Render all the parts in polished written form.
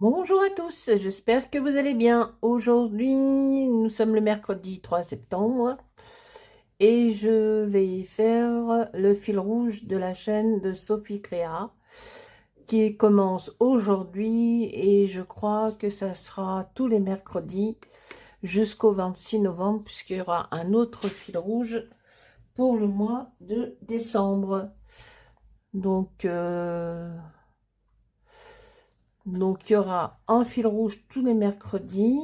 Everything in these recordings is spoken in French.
Bonjour à tous, j'espère que vous allez bien. Aujourd'hui, nous sommes le mercredi 3 septembre et je vais faire le fil rouge de la chaîne de Sophie Créa qui commence aujourd'hui et je crois que ça sera tous les mercredis jusqu'au 26 novembre puisqu'il y aura un autre fil rouge pour le mois de décembre. Donc, il y aura un fil rouge tous les mercredis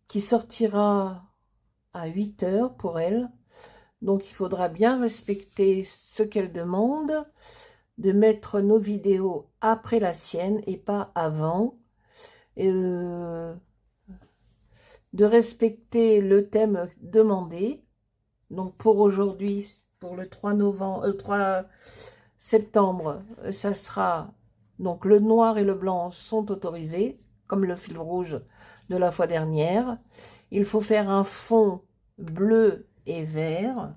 qui sortira à 8 heures pour elle. Donc, il faudra bien respecter ce qu'elle demande, de mettre nos vidéos après la sienne et pas avant. Et, de respecter le thème demandé. Donc, pour aujourd'hui, pour le 3 novembre, 3 septembre, ça sera, donc le noir et le blanc sont autorisés, comme le fil rouge de la fois dernière. Il faut faire un fond bleu et vert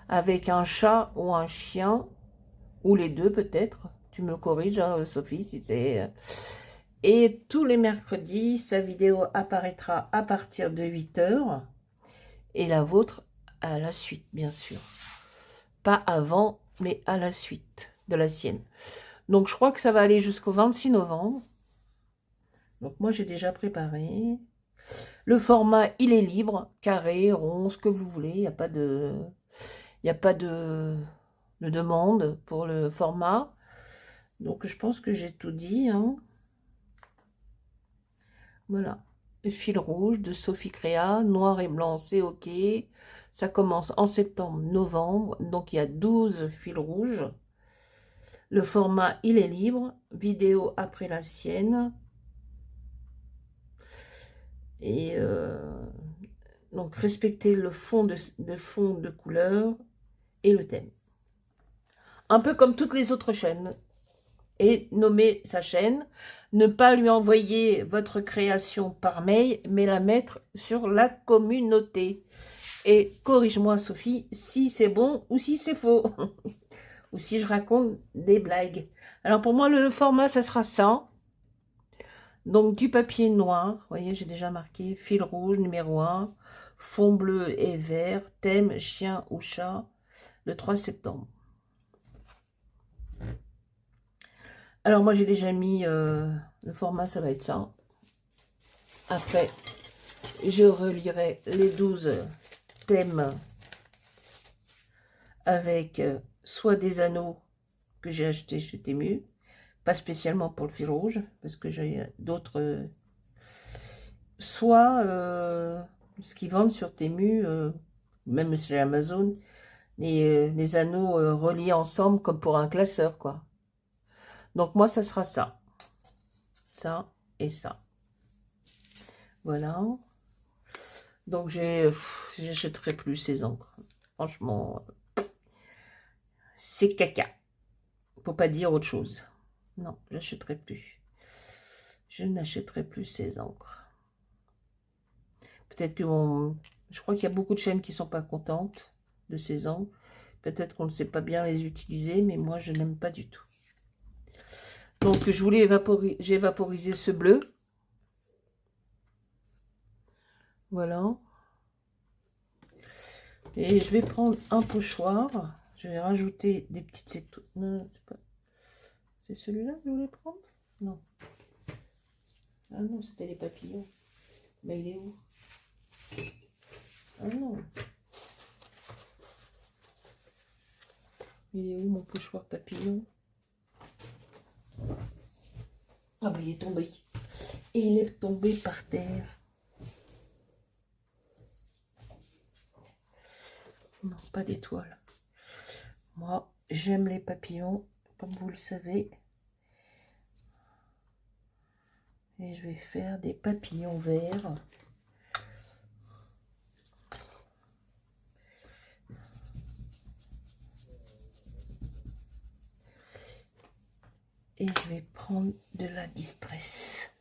avec un chat ou un chien, ou les deux peut-être. Tu me corriges, hein, Sophie, si c'est... Et tous les mercredis, sa vidéo apparaîtra à partir de 8 heures et la vôtre à la suite, bien sûr. Pas avant, mais à la suite de la sienne. Donc, je crois que ça va aller jusqu'au 26 novembre. Donc, moi, j'ai déjà préparé. Le format, il est libre, carré, rond, ce que vous voulez. Il n'y a pas de... Il n'y a pas de demande pour le format. Donc, je pense que j'ai tout dit, hein. Voilà. Le fil rouge de Sophie Créa, noir et blanc, c'est OK. Ça commence en septembre, novembre. Donc, il y a 12 fils rouges. Le format, il est libre. Vidéo après la sienne. Et donc, respecter le fond de couleur et le thème. Un peu comme toutes les autres chaînes. Et nommer sa chaîne. Ne pas lui envoyer votre création par mail, mais la mettre sur la communauté. Et corrige-moi, Sophie, si c'est bon ou si c'est faux. Ou si je raconte des blagues. Alors, pour moi, le format, ça sera ça. Donc, du papier noir. Vous voyez, j'ai déjà marqué fil rouge, numéro 1. Fond bleu et vert. Thème, chien ou chat. Le 3 septembre. Alors, moi, j'ai déjà mis... le format, ça va être ça. Après, je relirai les 12 thèmes avec soit des anneaux que j'ai achetés chez Temu, pas spécialement pour le fil rouge, parce que j'ai d'autres, soit ce qu'ils vendent sur Temu, même chez Amazon, les anneaux reliés ensemble comme pour un classeur, quoi. Donc moi, ça sera ça. Ça et ça. Voilà. Donc j'achèterai plus ces encres. Franchement, c'est caca. Faut pas dire autre chose. Non, j'achèterai plus. Je n'achèterai plus ces encres. Peut-être que je crois qu'il y a beaucoup de chaînes qui ne sont pas contentes de ces encres. Peut-être qu'on ne sait pas bien les utiliser, mais moi, je n'aime pas du tout. Donc, je voulais j'ai vaporisé ce bleu. Voilà. Et je vais prendre un pochoir. Je vais rajouter des petites étoiles. Non, c'est pas... C'est celui-là que je voulais prendre? Non. Ah non, c'était les papillons. Mais il est où? Ah non. Il est où mon pochoir papillon? Ah ben il est tombé. Et il est tombé par terre. Non, pas d'étoiles. Moi, j'aime les papillons, comme vous le savez. Et je vais faire des papillons verts. Et je vais prendre de la distress.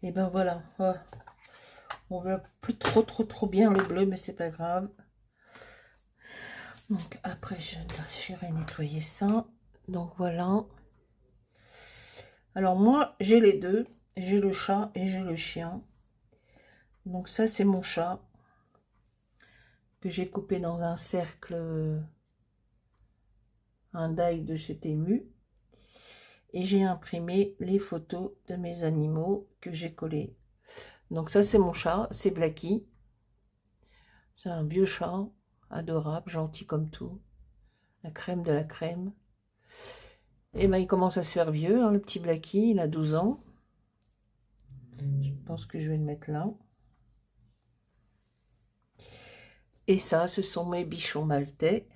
Et ben voilà. Oh, on voit plus trop bien le bleu, mais c'est pas grave. Donc après, j'irai nettoyer ça. Donc voilà. Alors moi, j'ai les deux. J'ai le chat et j'ai le chien. Donc ça, c'est mon chat que j'ai coupé dans un cercle, un die de chez Temu. Et j'ai imprimé les photos de mes animaux que j'ai collés. Donc ça, c'est mon chat, c'est Blacky. C'est un vieux chat, adorable, gentil comme tout. La crème de la crème. Et ben il commence à se faire vieux, hein, le petit Blacky, il a 12 ans. Je pense que je vais le mettre là. Et ça, ce sont mes bichons maltais.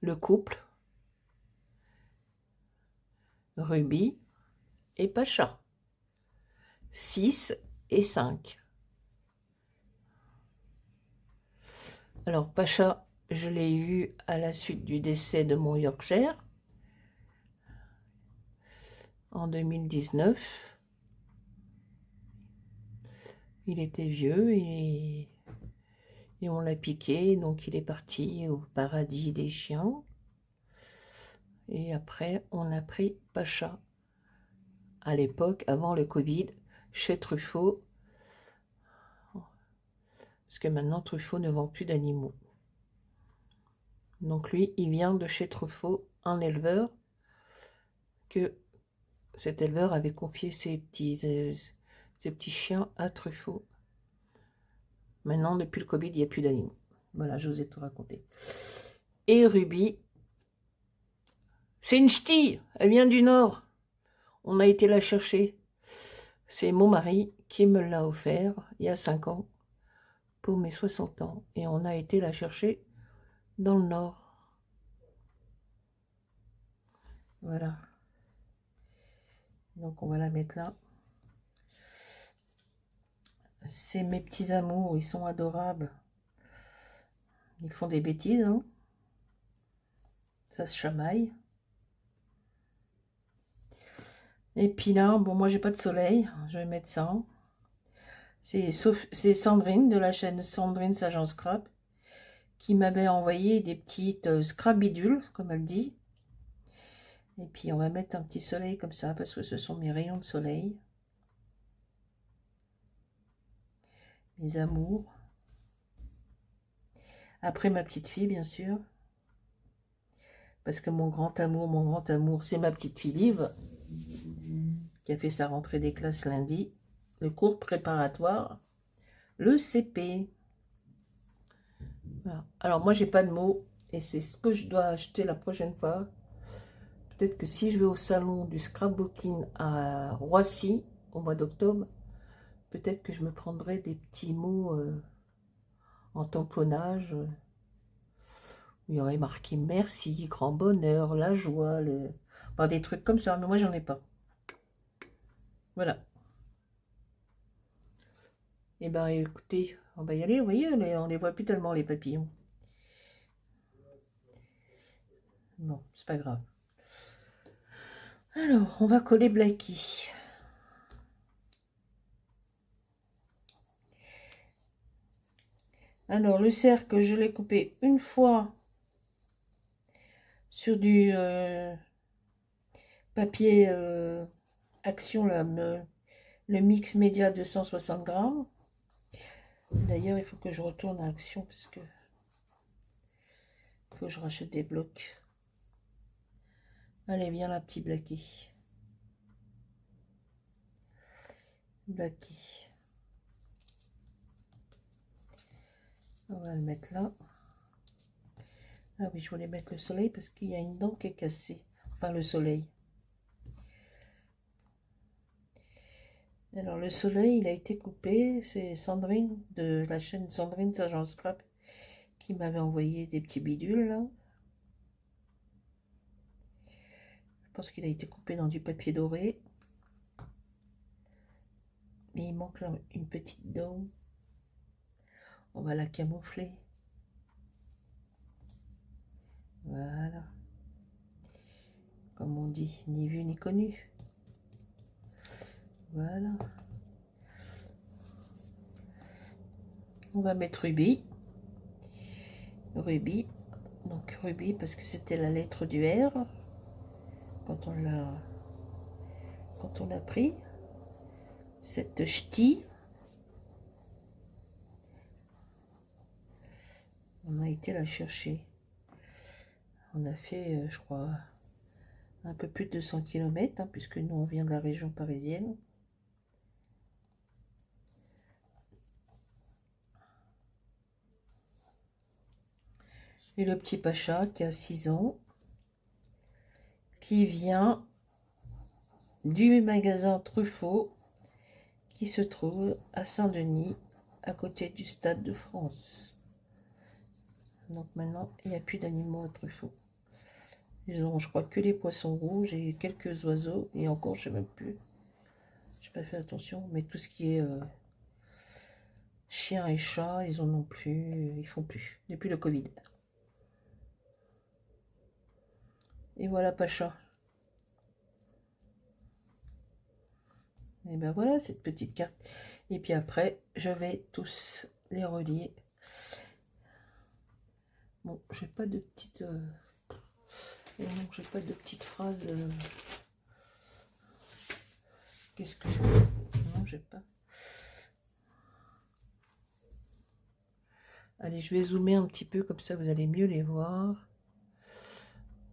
Le couple. Ruby et Pacha. 6 et 5. Alors, Pacha, je l'ai eu à la suite du décès de mon Yorkshire en 2019. Il était vieux et on l'a piqué, donc il est parti au paradis des chiens. Et après, on a pris Pacha à l'époque, avant le Covid, chez Truffaut. Parce que maintenant, Truffaut ne vend plus d'animaux. Donc lui, il vient de chez Truffaut, un éleveur, que cet éleveur avait confié ses petits chiens à Truffaut. Maintenant, depuis le Covid, il n'y a plus d'animaux. Voilà, je vous ai tout raconté. Et Ruby, c'est une ch'ti, elle vient du Nord. On a été la chercher. C'est mon mari qui me l'a offert il y a 5 ans pour mes 60 ans. Et on a été la chercher dans le Nord. Voilà. Donc on va la mettre là. C'est mes petits amours, ils sont adorables. Ils font des bêtises, hein. Ça se chamaille. Et puis là, bon, moi j'ai pas de soleil, je vais mettre ça. C'est Sandrine de la chaîne Sandrine Agent Scrap qui m'avait envoyé des petites scrabidules, comme elle dit. Et puis on va mettre un petit soleil comme ça parce que ce sont mes rayons de soleil. Mes amours. Après ma petite fille, bien sûr. Parce que mon grand amour, c'est ma petite fille Liv, qui a fait sa rentrée des classes lundi. Le cours préparatoire, le CP. Voilà. Alors moi, j'ai pas de mots. Et c'est ce que je dois acheter la prochaine fois. Peut-être que si je vais au salon du scrapbooking à Roissy, au mois d'octobre, peut-être que je me prendrai des petits mots en tamponnage. Il y aurait marqué merci, grand bonheur, la joie, enfin, des trucs comme ça, mais moi j'en ai pas. Voilà. Et ben écoutez, on va y aller, vous voyez, on les voit plus tellement les papillons. Bon, c'est pas grave. Alors, on va coller Blacky. Alors, le cercle, je l'ai coupé une fois sur du papier Action, là, le mix média 260 grammes. D'ailleurs, il faut que je retourne à Action parce que il faut que je rachète des blocs. Allez, viens là, petit Blacky. Blacky. On va le mettre là. Ah oui, je voulais mettre le soleil parce qu'il y a une dent qui est cassée. Enfin, le soleil. Alors, le soleil, il a été coupé. C'est Sandrine de la chaîne Sandrine Agent Scrap qui m'avait envoyé des petits bidules là. Je pense qu'il a été coupé dans du papier doré. Mais il manque là une petite dent. On va la camoufler. Voilà. Comme on dit, ni vu ni connu. Voilà. On va mettre Ruby. Ruby. Donc Ruby parce que c'était la lettre du R quand on l'a pris. Cette ch'ti. On a été la chercher. On a fait, je crois, un peu plus de 100 km, hein, puisque nous, on vient de la région parisienne. Et le petit Pacha qui a 6 ans, qui vient du magasin Truffaut, qui se trouve à Saint-Denis, à côté du Stade de France. Donc maintenant, il n'y a plus d'animaux à Truffaut. Ils ont, je crois, que les poissons rouges et quelques oiseaux, et encore, je ne sais même plus. Je n'ai pas fait attention, mais tout ce qui est chiens et chats, ils en ont plus, ils font plus, depuis le Covid. Et voilà Pacha. Et ben voilà cette petite carte. Et puis après, je vais tous les relier. Bon, j'ai pas de petite... non, j'ai pas de petite phrase. Qu'est-ce que je fais? Non, j'ai pas. Allez, je vais zoomer un petit peu, comme ça vous allez mieux les voir.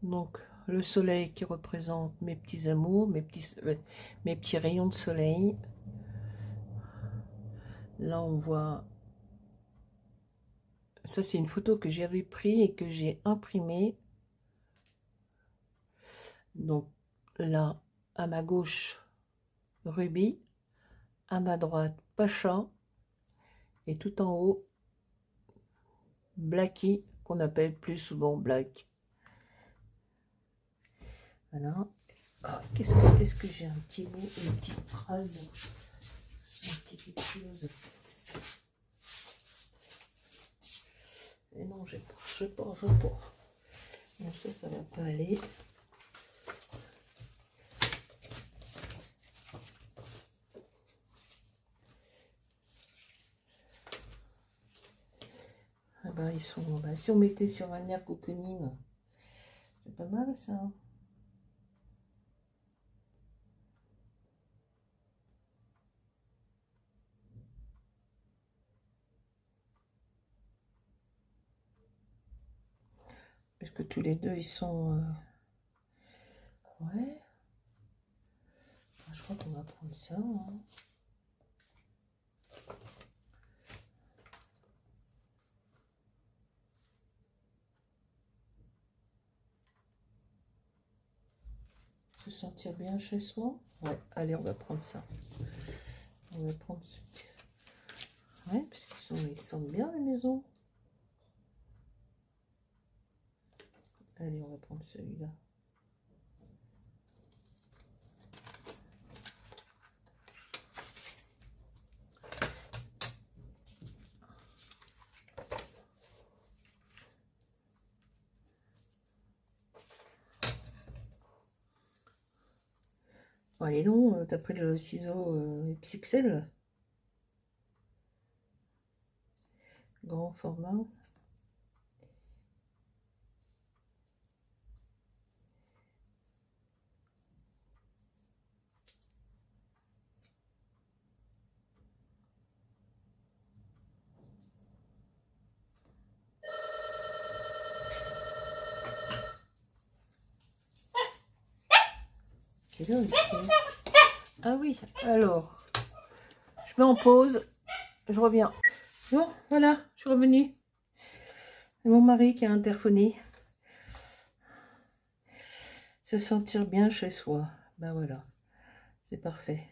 Donc, le soleil qui représente mes petits amours, mes petits rayons de soleil. Là, on voit... Ça, c'est une photo que j'avais prise et que j'ai imprimée. Donc, là, à ma gauche, Ruby. À ma droite, Pacha. Et tout en haut, Blacky, qu'on appelle plus souvent Black. Voilà. Oh, est-ce que j'ai un petit mot, une petite phrase, un petit quelque chose? Et non, j'ai pas. Bon, ça va pas aller. Ah bah, ils sont... Bah, si on mettait sur un air cocooning, c'est pas mal ça. Parce que tous les deux, ils sont... Ouais. Je crois qu'on va prendre ça. Hein. Se sentir bien chez soi. Ouais, allez, on va prendre ça. On va prendre ce... Ouais, parce qu'ils sentent bien la maison. Allez, on va prendre celui-là. Bon, allez donc, t'as pris le ciseau Pixel. Grand format. Quelle heure il est? Ah oui, alors, je mets en pause, je reviens. Bon, voilà, je suis revenue. C'est mon mari qui a interphoné. Se sentir bien chez soi. Ben voilà, c'est parfait.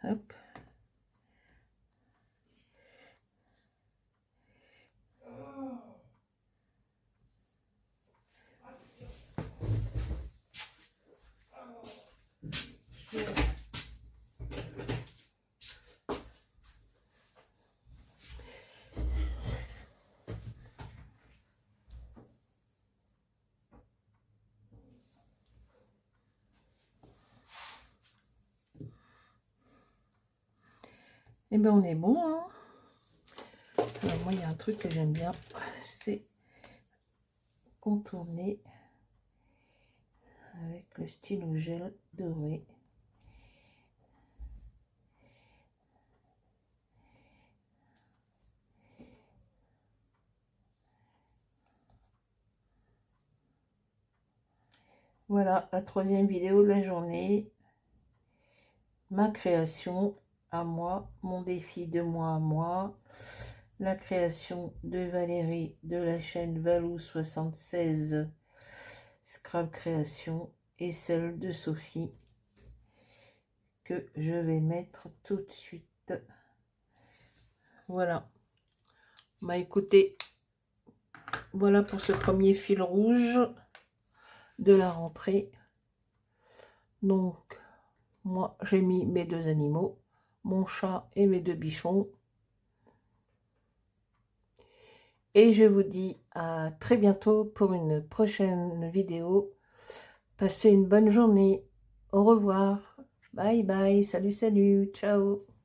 Hop. Et ben on est bon, hein. Alors moi, il y a un truc que j'aime bien, c'est contourner avec le stylo gel doré. Voilà la troisième vidéo de la journée. Ma création à moi, mon défi de moi à moi. La création de Valérie de la chaîne Valou76 Scrap Création et celle de Sophie que je vais mettre tout de suite. Voilà. Bah écoutez, voilà pour ce premier fil rouge de la rentrée. Donc, moi, j'ai mis mes deux animaux, mon chat et mes deux bichons. Et je vous dis à très bientôt pour une prochaine vidéo. Passez une bonne journée. Au revoir. Bye bye. Salut, salut. Ciao.